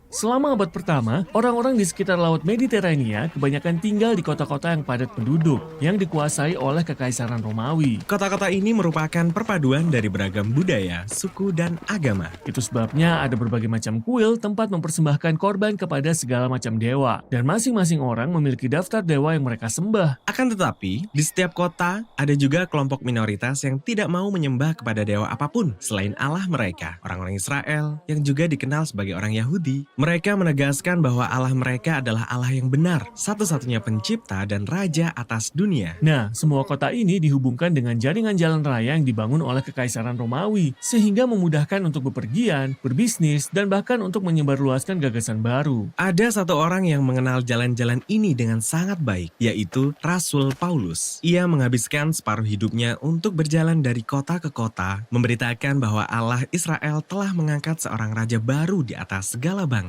Selama abad pertama, orang-orang di sekitar Laut Mediterania kebanyakan tinggal di kota-kota yang padat penduduk, yang dikuasai oleh Kekaisaran Romawi. Kota-kota ini merupakan perpaduan dari beragam budaya, suku, dan agama. Itu sebabnya ada berbagai macam kuil tempat mempersembahkan korban kepada segala macam dewa, dan masing-masing orang memiliki daftar dewa yang mereka sembah. Akan tetapi, di setiap kota ada juga kelompok minoritas yang tidak mau menyembah kepada dewa apapun selain Allah mereka, orang-orang Israel yang juga dikenal sebagai orang Yahudi. Mereka menegaskan bahwa Allah mereka adalah Allah yang benar, satu-satunya pencipta dan raja atas dunia. Nah, semua kota ini dihubungkan dengan jaringan jalan raya yang dibangun oleh Kekaisaran Romawi, sehingga memudahkan untuk bepergian, berbisnis, dan bahkan untuk menyebarluaskan gagasan baru. Ada satu orang yang mengenal jalan-jalan ini dengan sangat baik, yaitu Rasul Paulus. Ia menghabiskan separuh hidupnya untuk berjalan dari kota ke kota, memberitakan bahwa Allah Israel telah mengangkat seorang raja baru di atas segala bangsa.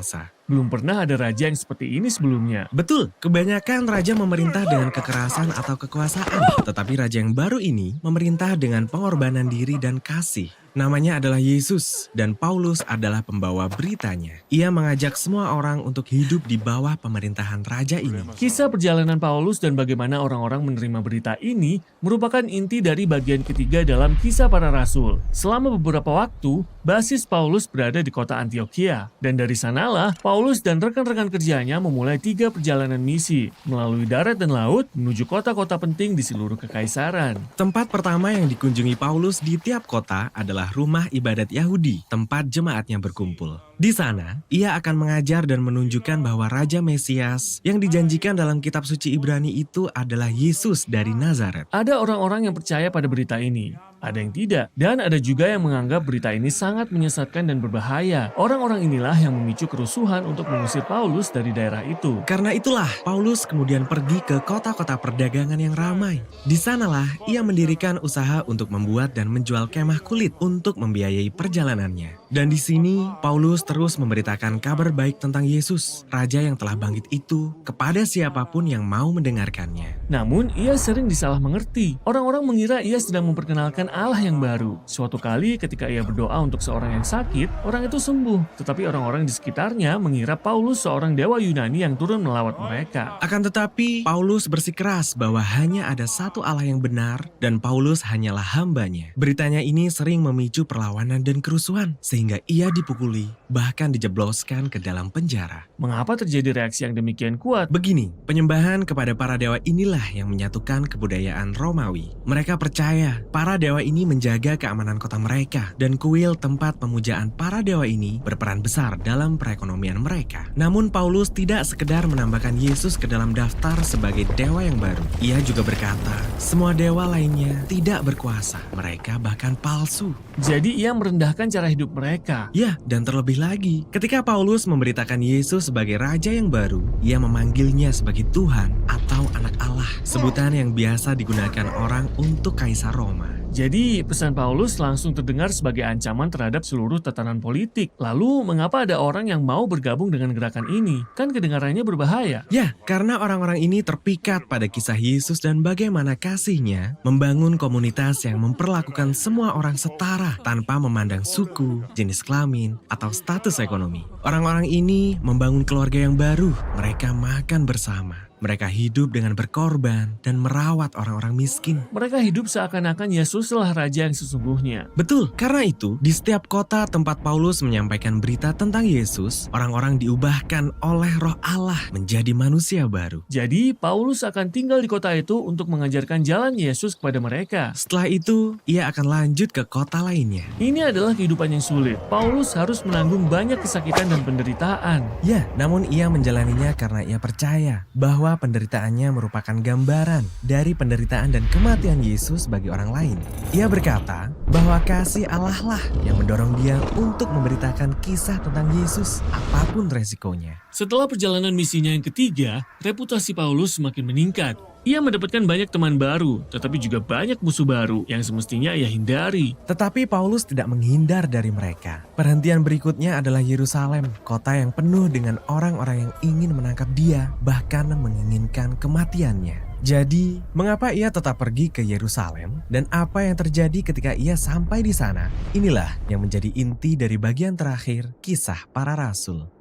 Belum pernah ada raja yang seperti ini sebelumnya. Betul, kebanyakan raja memerintah dengan kekerasan atau kekuasaan. Tetapi raja yang baru ini memerintah dengan pengorbanan diri dan kasih. Namanya adalah Yesus, dan Paulus adalah pembawa beritanya. Ia mengajak semua orang untuk hidup di bawah pemerintahan raja ini. Kisah perjalanan Paulus dan bagaimana orang-orang menerima berita ini merupakan inti dari bagian ketiga dalam Kisah Para Rasul. Selama beberapa waktu, basis Paulus berada di kota Antiokhia. Dan dari sanalah, Paulus dan rekan-rekan kerjanya memulai 3 perjalanan misi, melalui darat dan laut menuju kota-kota penting di seluruh kekaisaran. Tempat pertama yang dikunjungi Paulus di tiap kota adalah rumah ibadat Yahudi, tempat jemaatnya berkumpul. Di sana, ia akan mengajar dan menunjukkan bahwa Raja Mesias yang dijanjikan dalam kitab suci Ibrani itu adalah Yesus dari Nazaret. Ada orang-orang yang percaya pada berita ini, ada yang tidak, dan ada juga yang menganggap berita ini sangat menyesatkan dan berbahaya. Orang-orang inilah yang memicu kerusuhan untuk mengusir Paulus dari daerah itu. Karena itulah, Paulus kemudian pergi ke kota-kota perdagangan yang ramai. Di sanalah ia mendirikan usaha untuk membuat dan menjual kemah kulit untuk membiayai perjalanannya. Dan di sini, Paulus terus memberitakan kabar baik tentang Yesus, Raja yang telah bangkit itu, kepada siapapun yang mau mendengarkannya. Namun, ia sering disalah mengerti. Orang-orang mengira ia sedang memperkenalkan Allah yang baru. Suatu kali ketika ia berdoa untuk seorang yang sakit, orang itu sembuh. Tetapi orang-orang di sekitarnya mengira Paulus seorang dewa Yunani yang turun melawat mereka. Akan tetapi, Paulus bersikeras bahwa hanya ada satu Allah yang benar, dan Paulus hanyalah hambanya. Beritanya ini sering memicu perlawanan dan kerusuhan, sehingga ia dipukuli, bahkan dijebloskan ke dalam penjara. Mengapa terjadi reaksi yang demikian kuat? Begini, penyembahan kepada para dewa inilah yang menyatukan kebudayaan Romawi. Mereka percaya para dewa ini menjaga keamanan kota mereka, dan kuil tempat pemujaan para dewa ini berperan besar dalam perekonomian mereka. Namun Paulus tidak sekedar menambahkan Yesus ke dalam daftar sebagai dewa yang baru. Ia juga berkata, semua dewa lainnya tidak berkuasa, mereka bahkan palsu. Jadi ia merendahkan cara hidup mereka. Ya, dan terlebih lagi, ketika Paulus memberitakan Yesus sebagai raja yang baru, ia memanggilnya sebagai Tuhan atau anak Allah, sebutan yang biasa digunakan orang untuk Kaisar Roma. Jadi pesan Paulus langsung terdengar sebagai ancaman terhadap seluruh tatanan politik. Lalu mengapa ada orang yang mau bergabung dengan gerakan ini? Kan kedengarannya berbahaya. Ya, karena orang-orang ini terpikat pada kisah Yesus dan bagaimana kasihnya membangun komunitas yang memperlakukan semua orang setara tanpa memandang suku, jenis kelamin, atau status ekonomi. Orang-orang ini membangun keluarga yang baru. Mereka makan bersama. Mereka hidup dengan berkorban dan merawat orang-orang miskin. Mereka hidup seakan-akan Yesuslah raja yang sesungguhnya. Betul, karena itu di setiap kota tempat Paulus menyampaikan berita tentang Yesus, orang-orang diubahkan oleh Roh Allah menjadi manusia baru. Jadi Paulus akan tinggal di kota itu untuk mengajarkan jalan Yesus kepada mereka. Setelah itu, ia akan lanjut ke kota lainnya. Ini adalah kehidupan yang sulit. Paulus harus menanggung banyak kesakitan dan penderitaan. Ya, namun ia menjalaninya karena ia percaya bahwa penderitaannya merupakan gambaran dari penderitaan dan kematian Yesus bagi orang lain. Ia berkata bahwa kasih Allah lah yang mendorong dia untuk memberitakan kisah tentang Yesus apapun resikonya. Setelah perjalanan misinya yang ketiga, reputasi Paulus semakin meningkat. Ia mendapatkan banyak teman baru, tetapi juga banyak musuh baru yang semestinya ia hindari. Tetapi Paulus tidak menghindar dari mereka. Perhentian berikutnya adalah Yerusalem, kota yang penuh dengan orang-orang yang ingin menangkap dia, bahkan menginginkan kematiannya. Jadi, mengapa ia tetap pergi ke Yerusalem dan apa yang terjadi ketika ia sampai di sana? Inilah yang menjadi inti dari bagian terakhir Kisah Para Rasul.